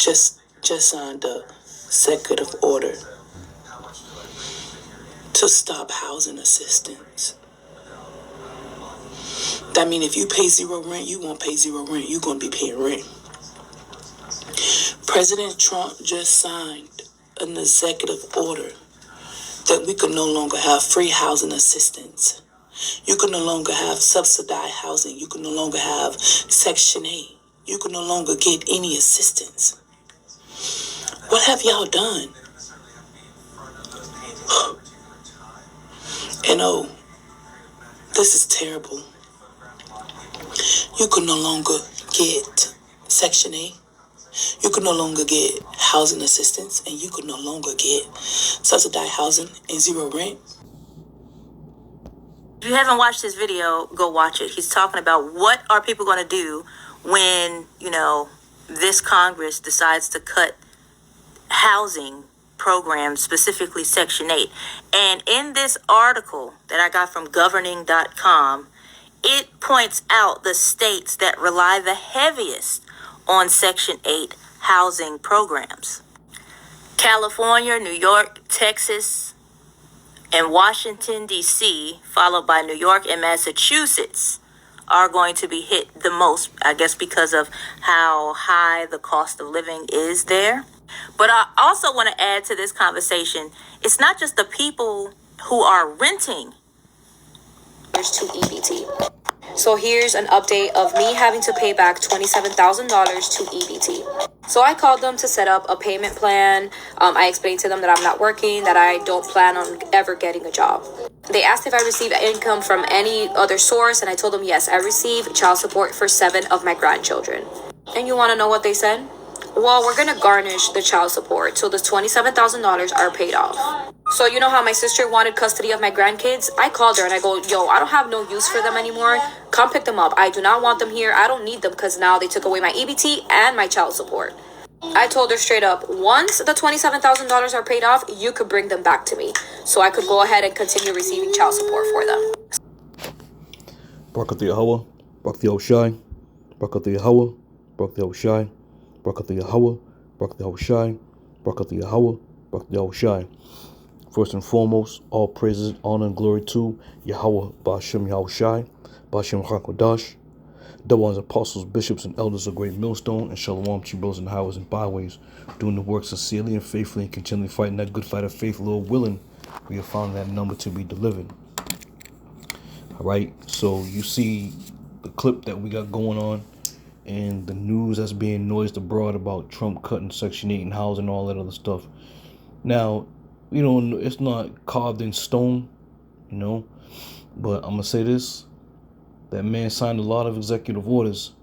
just signed a executive order to stop housing assistance. That means if you pay zero rent, you won't pay zero rent. You're going to be paying rent. President Trump just signed an executive order that we can no longer have free housing assistance. You can no longer have subsidized housing. You can no longer have Section 8. You can no longer get any assistance. What have y'all done? And oh, this is terrible. You can no longer get Section 8. You can no longer get housing assistance, and you can no longer get subsidized housing and zero rent. If you haven't watched this video, go watch it. He's talking about what are people going to do when, this Congress decides to cut housing programs, specifically Section 8. And in this article that I got from governing.com, it points out the states that rely the heaviest on Section 8 housing programs. California, New York, Texas, and Washington, D.C., followed by New York and Massachusetts, are going to be hit the most, I guess, because of how high the cost of living is there. But I also want to add to this conversation, it's not just the people who are renting. There's to EBT. So here's an update of me having to pay back $27,000 to EBT. So I called them to set up a payment plan. I explained to them that I'm not working, that I don't plan on ever getting a job. They asked if I receive income from any other source, and I told them yes, I receive child support for 7 of my grandchildren. And you want to know what they said? Well, we're going to garnish the child support so the $27,000 are paid off. So you know how my sister wanted custody of my grandkids? I called her and I go, yo, I don't have no use for them anymore. Come pick them up. I do not want them here. I don't need them because now they took away my EBT and my child support. I told her straight up, once the $27,000 are paid off, you could bring them back to me so I could go ahead and continue receiving child support for them. Barak Yahweh, Barak Yahushai, Barak Yahweh, Barak Yahushai, Barak Yahweh, Barak Yahushai, Barak Yahweh, Barak Yahushai. First and foremost, all praises, honor, and glory to Yahweh, Ba'ashem Yahushai, Ba'ashem HaKodash, double ones, apostles, bishops, and elders of great millstone, and shalom to you brothers and highways and byways, doing the work sincerely and faithfully, and continually fighting that good fight of faith, Lord willing, we have found that number to be delivered. All right, so you see the clip that we got going on, and the news that's being noised abroad about Trump cutting Section 8 and housing and all that other stuff. Now, it's not carved in stone, but I'm going to say this. That man signed a lot of executive orders,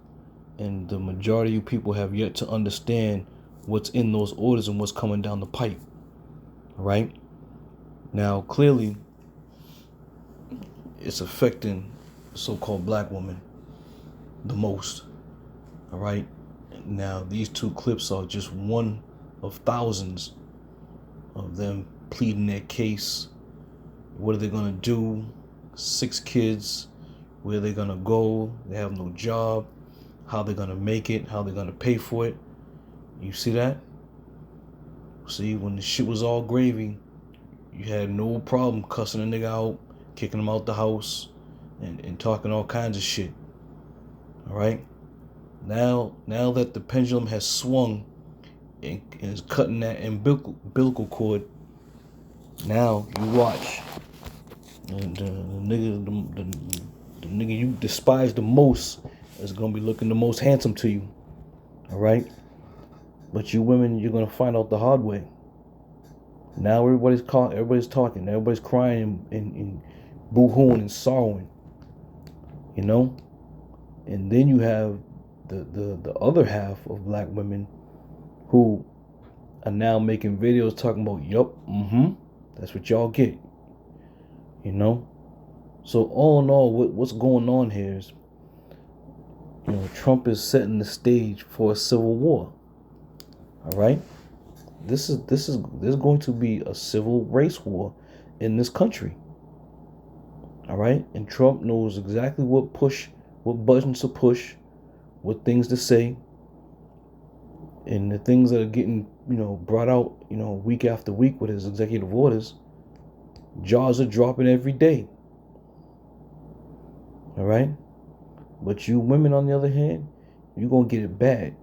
and the majority of you people have yet to understand what's in those orders and what's coming down the pipe. All right? Now, clearly, it's affecting the so-called black woman the most. All right? Now, these 2 clips are just one of thousands of them pleading their case. What are they going to do? 6 kids. Where they're going to go. They have no job. How they're going to make it. How they're going to pay for it. You see that? See, when the shit was all gravy, you had no problem cussing a nigga out, kicking him out the house, and talking all kinds of shit. All right? Now that the pendulum has swung and is cutting that umbilical cord, now you watch. And the nigga you despise the most is going to be looking the most handsome to you. All right? But you women, you're going to find out the hard way. Now everybody's talking. Everybody's crying and boo-hooing and sorrowing. And then you have the other half of black women who are now making videos talking about, that's what y'all get. So all in all, what's going on here is, Trump is setting the stage for a civil war. All right, there's going to be a civil race war in this country. All right, and Trump knows exactly what buttons to push, what things to say, And the things that are getting, brought out, week after week with his executive orders, jaws are dropping every day. All right? But you women, on the other hand, you're going to get it bad.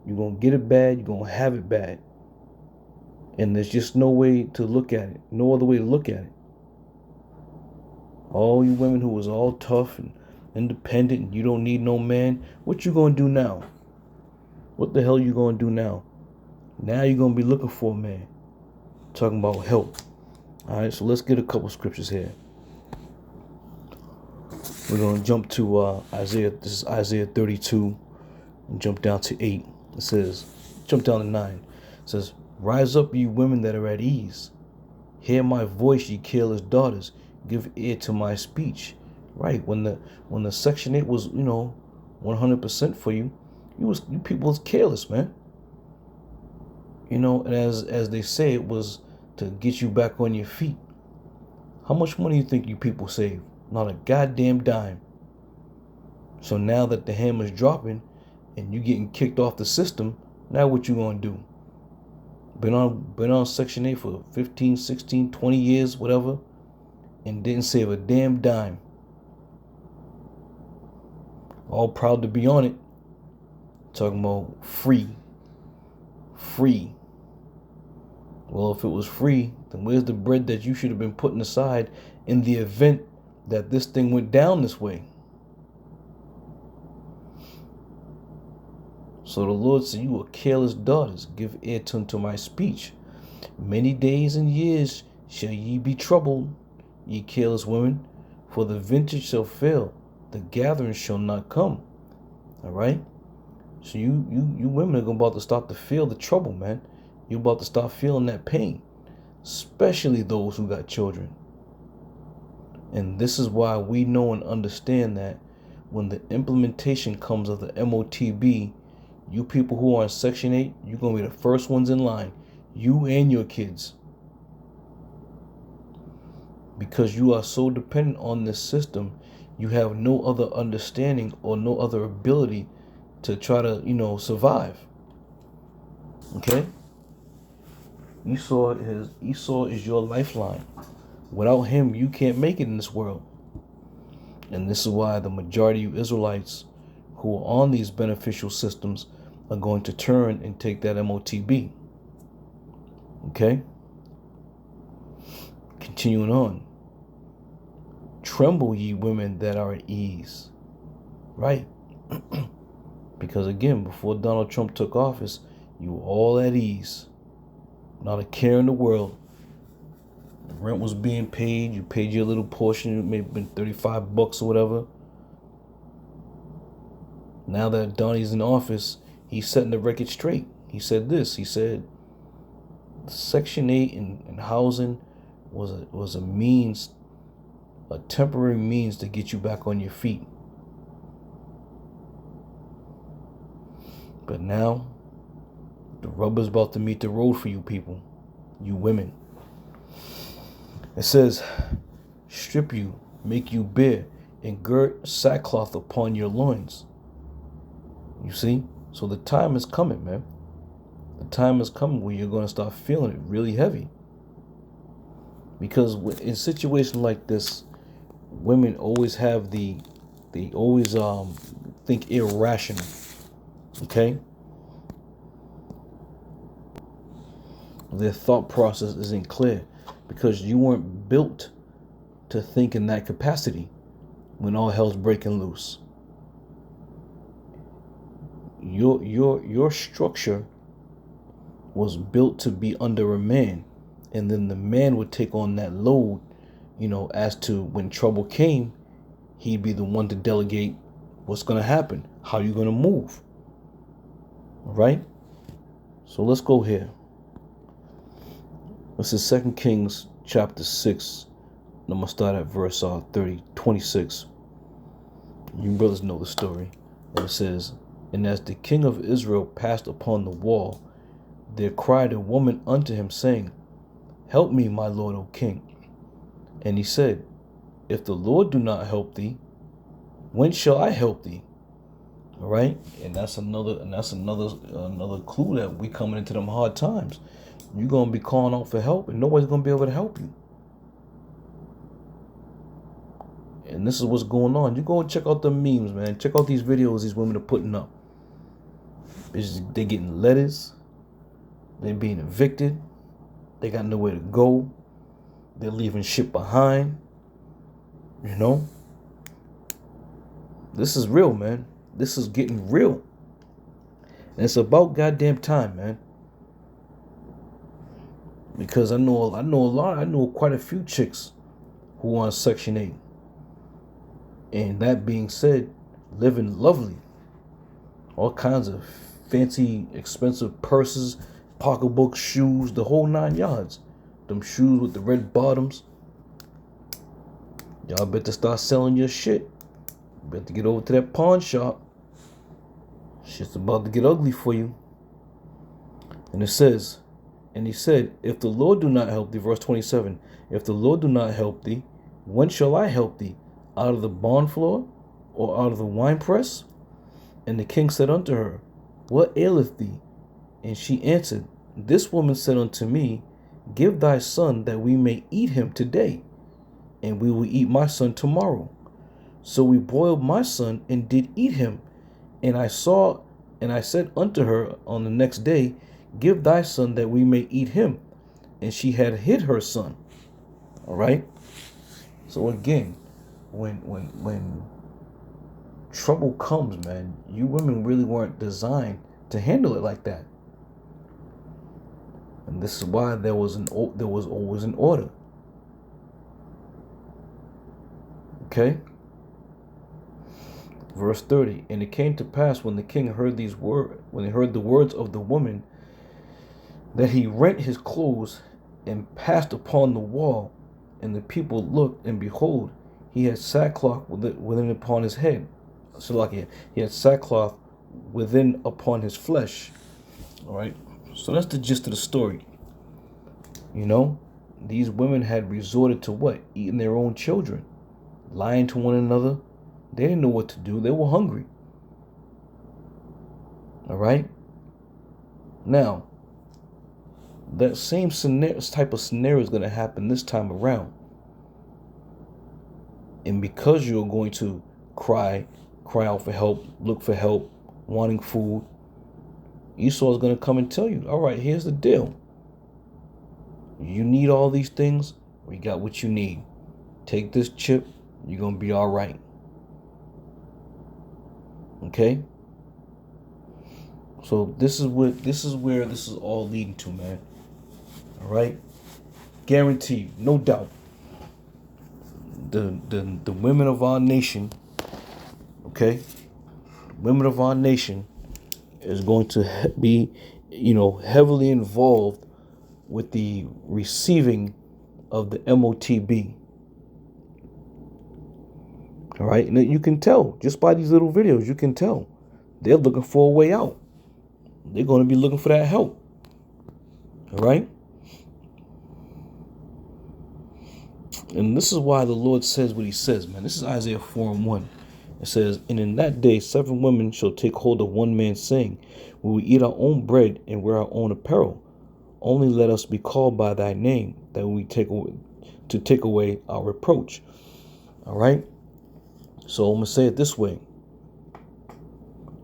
You're going to get it bad. You're going to have it bad. And there's just no way to look at it. No other way to look at it. All you women who was all tough and independent and you don't need no man, what you going to do now? What the hell you going to do now? Now you're going to be looking for a man. Talking about help. All right, so let's get a couple scriptures here. We're going to jump to Isaiah. This is Isaiah 32 and jump down to 8. It says, jump down to 9. It says, rise up, ye women that are at ease. Hear my voice, ye careless daughters. Give ear to my speech. Right, when the Section 8 was, 100% for you, you people was careless, man. And as they say, it was to get you back on your feet. How much money you think you people save? Not a goddamn dime. So now that the hammer's dropping and you getting kicked off the system, now what you gonna do? Been on Section 8 for 15, 16, 20 years, whatever, and didn't save a damn dime. All proud to be on it. Talking about free. Well, if it was free, then where's the bread that you should have been putting aside in the event that this thing went down this way? So the Lord said, you are careless daughters, give ear to my speech. Many days and years shall ye be troubled, ye careless women, for the vintage shall fail, the gathering shall not come. All right? So you women are about to start to feel the trouble, man. You're about to start feeling that pain, especially those who got children. And this is why we know and understand that when the implementation comes of the MOTB, you people who are in Section 8, you're going to be the first ones in line. You and your kids. Because you are so dependent on this system, you have no other understanding or no other ability to try to, survive. Okay? Esau is your lifeline. Without him, you can't make it in this world. And this is why the majority of Israelites who are on these beneficial systems are going to turn and take that MOTB. Okay? Continuing on. Tremble, ye women that are at ease. Right? Because again, before Donald Trump took office, you were all at ease. Not a care in the world. The rent was being paid. You paid your little portion. It may have been $35 or whatever. Now that Donnie's in office, he's setting the record straight. He said this. He said, Section 8 in housing was a means, a temporary means to get you back on your feet. But now, the rubber's about to meet the road for you people, you women. It says, strip you, make you bare, and gird sackcloth upon your loins. You see? So the time is coming, man. The time is coming where you're going to start feeling it really heavy. Because in situations like this, women always have they always think irrational. Okay? Their thought process isn't clear because you weren't built to think in that capacity when all hell's breaking loose. Your structure was built to be under a man, and then the man would take on that load, as to when trouble came, he'd be the one to delegate what's going to happen, how you're going to move. All right? So let's go here. This is 2 Kings chapter 6. I'm going to start at verse 26. You brothers know the story. And it says, and as the king of Israel passed upon the wall, there cried a woman unto him, saying, help me, my lord, O king. And he said, if the Lord do not help thee, when shall I help thee? All right, and that's another clue that we coming into them hard times. You're gonna be calling out for help, and nobody's gonna be able to help you. And this is what's going on. You go and check out the memes, man. Check out these videos these women are putting up. They're getting letters. They're being evicted. They got nowhere to go. They're leaving shit behind. You know? This is real, man. This is getting real. And it's about goddamn time, man. Because I know quite a few chicks who are on Section 8. And that being said, living lovely. All kinds of fancy, expensive purses, pocketbooks, shoes, the whole 9 yards. Them shoes with the red bottoms. Y'all better start selling your shit. Better get over to that pawn shop. Shit's about to get ugly for you. And it says, and he said, if the Lord do not help thee, verse 27, if the Lord do not help thee, when shall I help thee? Out of the barn floor, or out of the winepress? And the king said unto her, what aileth thee? And she answered, this woman said unto me, give thy son that we may eat him today, and we will eat my son tomorrow. So we boiled my son and did eat him. And I said unto her on the next day, give thy son that we may eat him. And she had hid her son. All right. So again, when trouble comes, man, you women really weren't designed to handle it like that. And this is why there was always an order. Okay? Verse 30, and it came to pass when the king heard the words of the woman, that he rent his clothes and passed upon the wall, and the people looked, and behold, he had sackcloth within upon his head. So like he had sackcloth within upon his flesh. All right. So that's the gist of the story. You know, these women had resorted to what? Eating their own children, lying to one another. They didn't know what to do. They were hungry. All right. Now, that same type of scenario is going to happen this time around. And because you're going to cry out for help, look for help, wanting food, Esau is going to come and tell you, all right, here's the deal. You need all these things. We got what you need. Take this chip. You're going to be all right. Okay? So this is where this is all leading to, man. All right? Guaranteed, no doubt. The women of our nation, okay? Women of our nation is going to be, heavily involved with the receiving of the MOTB. All right, and you can tell just by these little videos. You can tell they're looking for a way out. They're going to be looking for that help. All right. And this is why the Lord says what he says, man. This is Isaiah 4:1. It says, and in that day 7 women shall take hold of one man, saying, we will eat our own bread and wear our own apparel. Only let us be called by thy name, that we take away our reproach. All right. So I'm gonna say it this way: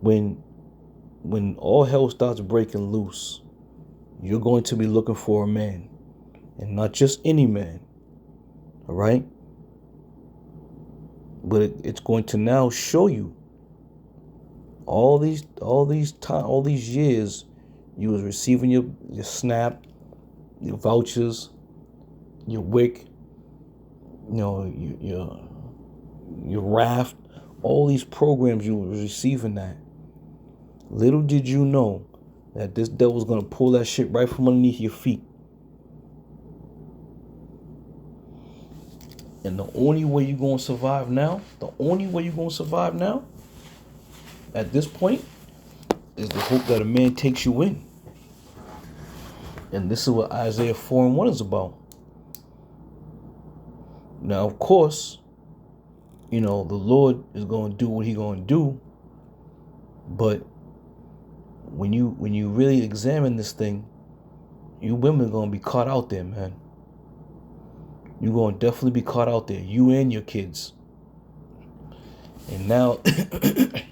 when all hell starts breaking loose, you're going to be looking for a man, and not just any man. All right. But it's going to now show you all these years you was receiving your SNAP, your vouchers, your WIC, your RAFT, all these programs you were receiving that. Little did you know that this devil's gonna pull that shit right from underneath your feet. And the only way you're gonna survive now, at this point, is the hope that a man takes you in. And this is what Isaiah 4:1 is about. Now, of course, the Lord is going to do what he's going to do. But when you really examine this thing, you women are gonna be caught out there, man. You're gonna definitely be caught out there, you and your kids. And now,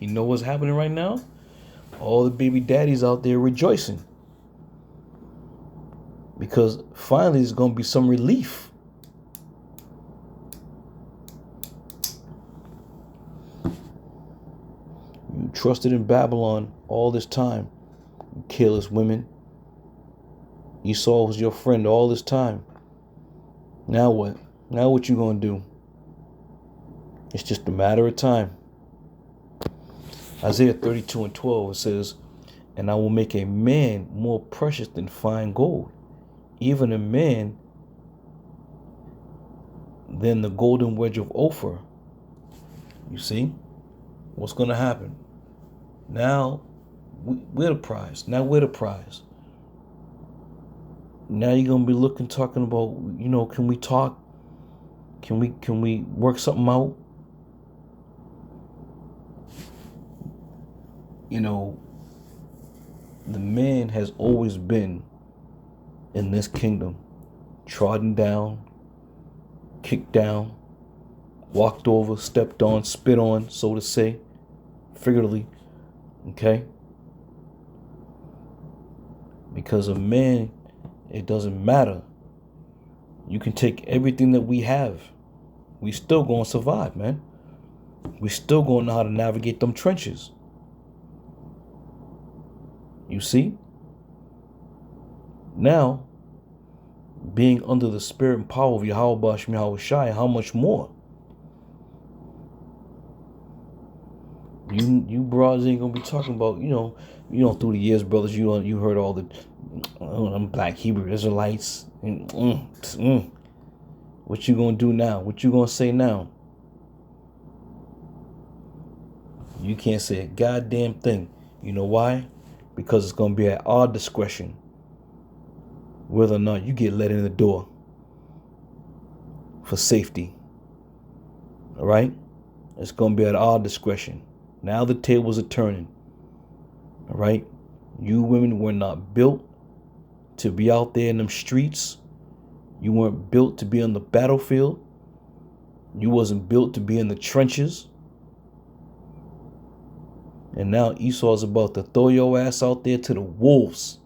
you know what's happening right now? All the baby daddies out there rejoicing. Because finally there's gonna be some relief. You trusted in Babylon all this time. You careless women. Esau was your friend all this time. Now what? Now what you gonna do? It's just a matter of time. Isaiah 32:12, it says, and I will make a man more precious than fine gold, even a man than the golden wedge of Ophir. You see? What's going to happen? Now, we're the prize. Now we're the prize. Now you're going to be looking, talking about, can we talk? Can we work something out? The man has always been in this kingdom, trodden down, kicked down, walked over, stepped on, spit on, so to say, figuratively, okay? Because a man, it doesn't matter. You can take everything that we have. We still gonna survive, man. We still gonna know how to navigate them trenches. You see? Now, being under the spirit and power of Yahweh Hashem Yahweh Shai, how much more? You brothers ain't gonna be talking about, through the years, brothers, you heard all the black Hebrew Israelites. What you gonna do now? What you gonna say now? You can't say a goddamn thing. You know why? Because it's gonna be at our discretion whether or not you get let in the door for safety. All right? It's gonna be at our discretion. Now the tables are turning. All right? You women were not built to be out there in them streets. You weren't built to be on the battlefield. You wasn't built to be in the trenches. And now Esau's about to throw your ass out there to the wolves.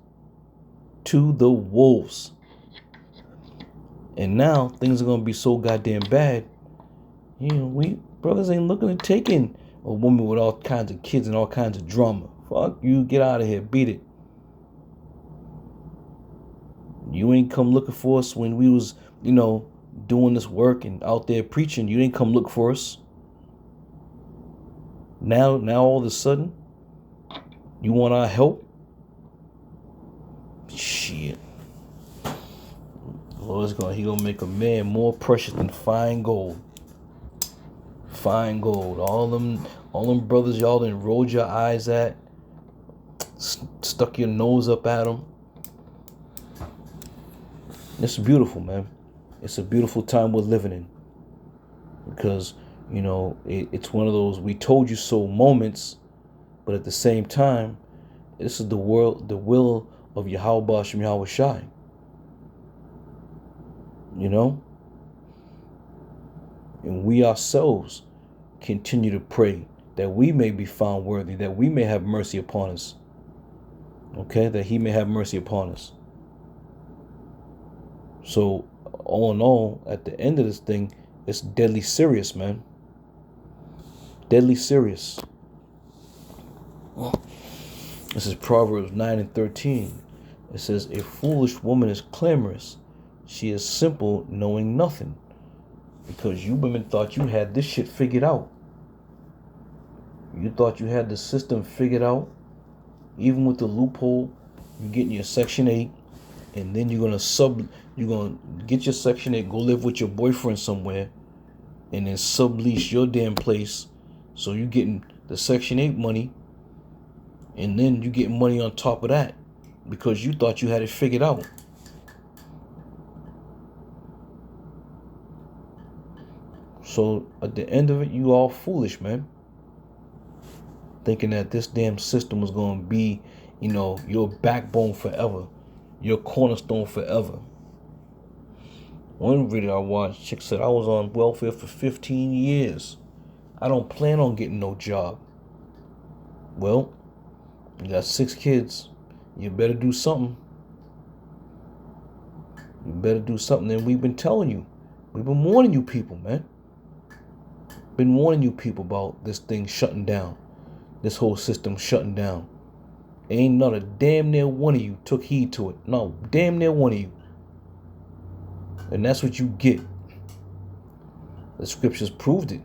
To the wolves. And now things are going to be so goddamn bad. We brothers ain't looking at taking a woman with all kinds of kids and all kinds of drama. Fuck you, get out of here, beat it. You ain't come looking for us when we was, doing this work and out there preaching. You didn't come look for us. Now all of a sudden, you want our help? Shit. Lord's he gonna make a man more precious than fine gold. Fine gold. All them brothers y'all done rolled your eyes at, stuck your nose up at them. It's beautiful, man. It's a beautiful time we're living in. Because, it's one of those we told you so moments, but at the same time, this is the will of Yahweh Hashem Yahweh Shai. And we ourselves continue to pray that we may be found worthy, that we may have mercy upon us. Okay? That he may have mercy upon us. So, all in all, at the end of this thing, it's deadly serious, man. Deadly serious. This is Proverbs 9:13. It says, a foolish woman is clamorous. She is simple, knowing nothing. Because you women thought you had this shit figured out. You thought you had the system figured out. Even with the loophole, you're getting your Section 8. And then you're gonna get your Section 8, go live with your boyfriend somewhere, and then sublease your damn place. So you getting the Section 8 money, and then you getting money on top of that because you thought you had it figured out. So at the end of it, you all foolish, man. thinking that this damn system was going to be, your backbone forever, your cornerstone forever. One video I watched, chick said, I was on welfare for 15 years. I don't plan on getting no job. Well, you got 6 kids. You better do something. You better do something. And we've been telling you. We've been warning you people, man. Been warning you people about this thing shutting down. This whole system shutting down. Ain't not a damn near one of you took heed to it. No, damn near one of you. And that's what you get. The scriptures proved it.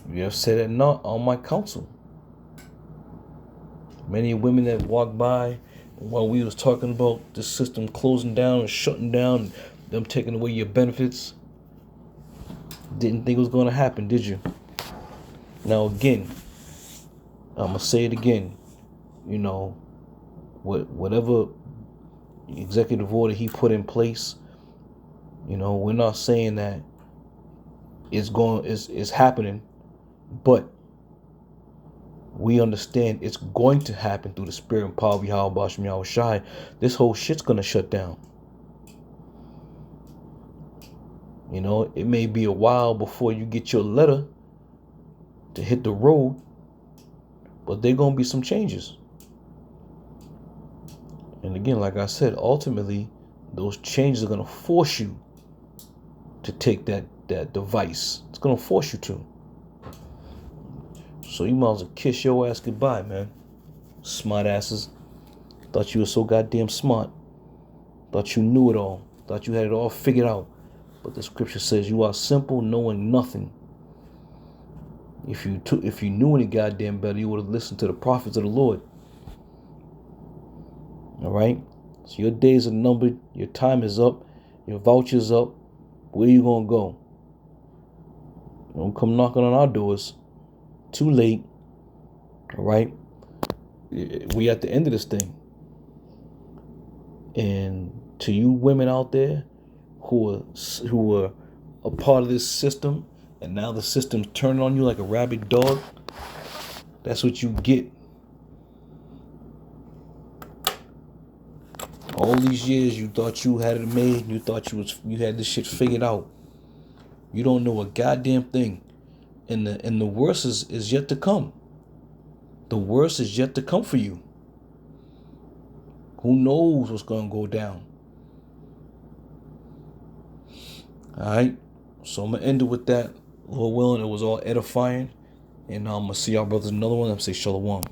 You have said it not on my counsel. Many women that walked by while we was talking about the system closing down and shutting down, and them taking away your benefits, didn't think it was going to happen, did you? Now again, I'm going to say it again. Whatever executive order he put in place, we're not saying that it's happening, but we understand it's going to happen through the spirit and power of Yahweh Bashem Yahweh Shai. This whole shit's going to shut down. It may be a while before you get your letter to hit the road, but there going to be some changes. And again, like I said, ultimately, those changes are going to force you to take that device. It's going to force you to. So you might as well kiss your ass goodbye, man. Smart asses. Thought you were so goddamn smart. Thought you knew it all. Thought you had it all figured out. But the scripture says you are simple, knowing nothing. If you knew any goddamn better, you would have listened to the prophets of the Lord. All right? So your days are numbered. Your time is up. Your voucher's up. Where you going to go? Don't come knocking on our doors. Too late. All right? We at the end of this thing. And to you women out there who are a part of this system, and now the system's turning on you like a rabid dog, that's what you get. All these years you thought you had it made, you thought you had this shit figured out. You don't know a goddamn thing. And the worst is yet to come. The worst is yet to come for you. Who knows what's going to go down? All right. So I'm going to end it with that. Lord willing, it was all edifying. And I'm going to see y'all brothers in another one. I'm going to say shalom.